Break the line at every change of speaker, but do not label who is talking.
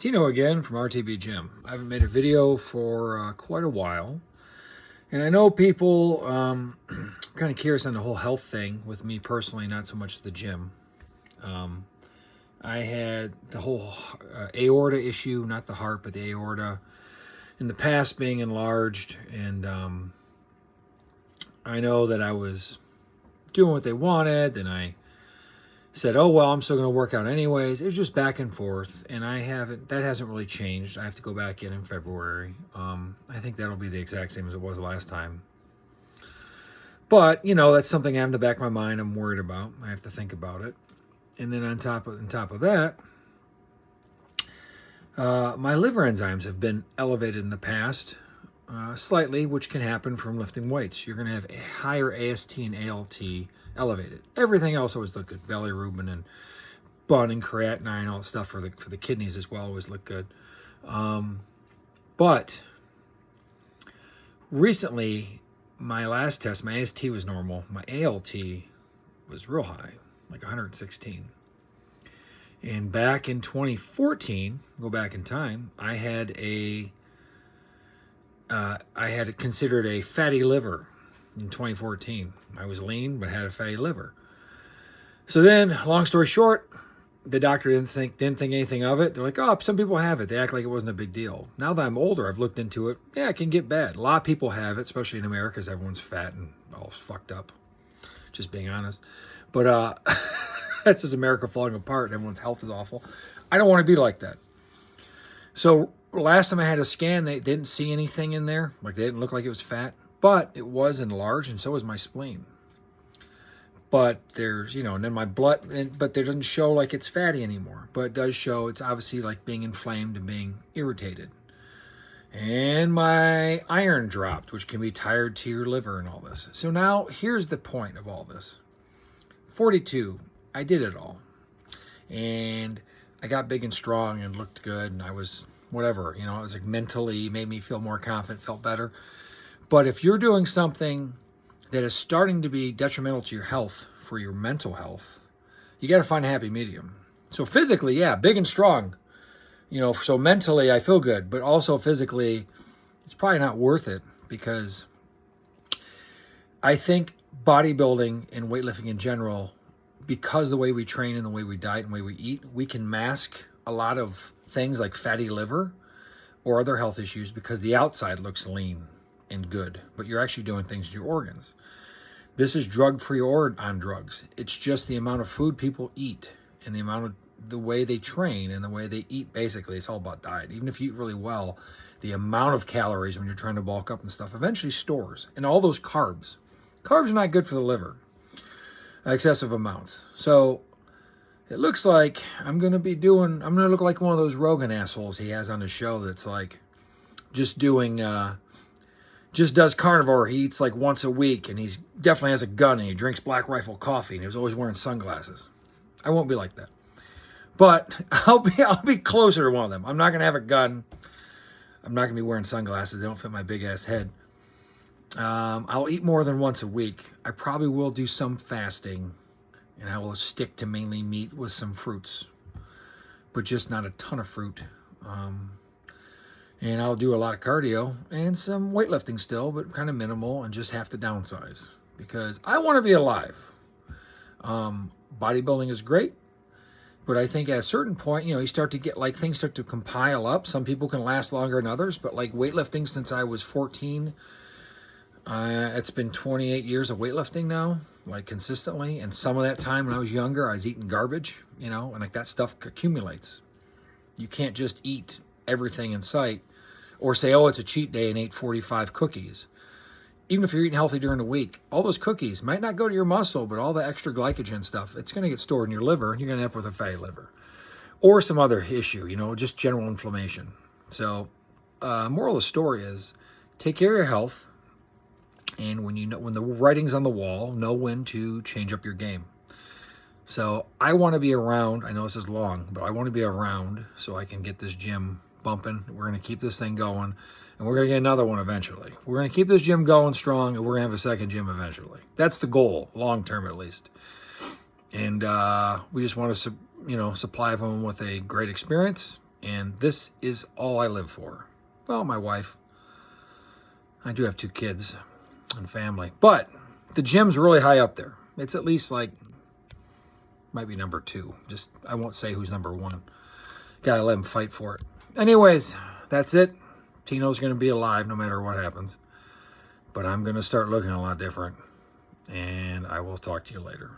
Tino again from RTB Gym. I haven't made a video for quite a while. And I know people kind of curious on the whole health thing with me personally, not so much the gym. I had the whole aorta issue, not the heart, but the aorta in the past being enlarged. And I know that I was doing what they wanted. And I said, oh, well, I'm still going to work out anyways. It was just back and forth. And that hasn't really changed. I have to go back in February. I think that'll be the exact same as it was last time. But, that's something I have in the back of my mind I'm worried about. I have to think about it. And then on top of that, my liver enzymes have been elevated in the past, slightly, which can happen from lifting weights. You're going to have a higher AST and ALT elevated. Everything else always look good. Bilirubin and bun and creatinine, all that stuff for the kidneys as well always look good. But recently, my last test, my AST was normal. My ALT was real high, like 116. And back in 2014, go back in time, I had considered a fatty liver in 2014. I was lean, but had a fatty liver. So then, long story short, the doctor didn't think anything of it. They're like, oh, some people have it. They act like it wasn't a big deal. Now that I'm older, I've looked into it. Yeah, it can get bad. A lot of people have it, especially in America, because everyone's fat and all fucked up. Just being honest. But that's just America falling apart and everyone's health is awful. I don't want to be like that. So last time I had a scan, they didn't see anything in there. Like, they didn't look like it was fat. But it was enlarged, and so was my spleen. But there's, and then my blood, but it doesn't show like it's fatty anymore. But it does show it's obviously like being inflamed and being irritated. And my iron dropped, which can be tired to your liver and all this. So now here's the point of all this. 42, I did it all. And I got big and strong and looked good. And I was, whatever, it was like mentally made me feel more confident, felt better. But if you're doing something that is starting to be detrimental to your health, for your mental health, you got to find a happy medium. So physically, yeah, big and strong, so mentally I feel good, but also physically, it's probably not worth it, because I think bodybuilding and weightlifting in general, because the way we train and the way we diet and the way we eat, we can mask a lot of things like fatty liver or other health issues because the outside looks lean and good, but you're actually doing things to your organs. This is drug-free or on drugs. It's just the amount of food people eat and the way they train and the way they eat. Basically, it's all about diet. Even if you eat really well, the amount of calories when you're trying to bulk up and stuff eventually stores. And all those carbs. Carbs are not good for the liver. Excessive amounts. So it looks like I'm going to look like one of those Rogan assholes he has on his show that's like just does carnivore. He eats like once a week, and he's definitely has a gun, and he drinks Black Rifle coffee, and he was always wearing sunglasses. I won't be like that, but I'll be closer to one of them. I'm not gonna have a gun. I'm not gonna be wearing sunglasses. They don't fit my big ass head. I'll eat more than once a week. I probably will do some fasting, and I will stick to mainly meat with some fruits, but just not a ton of fruit. And I'll do a lot of cardio and some weightlifting still, but kind of minimal, and just have to downsize because I want to be alive. Bodybuilding is great, but I think at a certain point, you start to get like things start to compile up. Some people can last longer than others, but like weightlifting since I was 14, it's been 28 years of weightlifting now, like consistently. And some of that time when I was younger, I was eating garbage, and like that stuff accumulates. You can't just eat everything in sight. Or say, oh, it's a cheat day and ate 45 cookies. Even if you're eating healthy during the week, all those cookies might not go to your muscle, but all the extra glycogen stuff, it's going to get stored in your liver, and you're going to end up with a fatty liver. Or some other issue, just general inflammation. So, moral of the story is, take care of your health, and when the writing's on the wall, know when to change up your game. So, I want to be around. I know this is long, but I want to be around so I can get this gym bumping. We're going to keep this thing going, and we're going to get another one eventually. We're going to keep this gym going strong, and we're going to have a second gym eventually. That's the goal, long term at least. And we just want to supply everyone with a great experience And this is all I live for. Well, my wife. I do have 2 kids and family. But the gym's really high up there. It's at least like, might be number 2. Just, I won't say who's number 1. Gotta let him fight for it. Anyways, that's it. Tino's going to be alive no matter what happens. But I'm going to start looking a lot different. And I will talk to you later.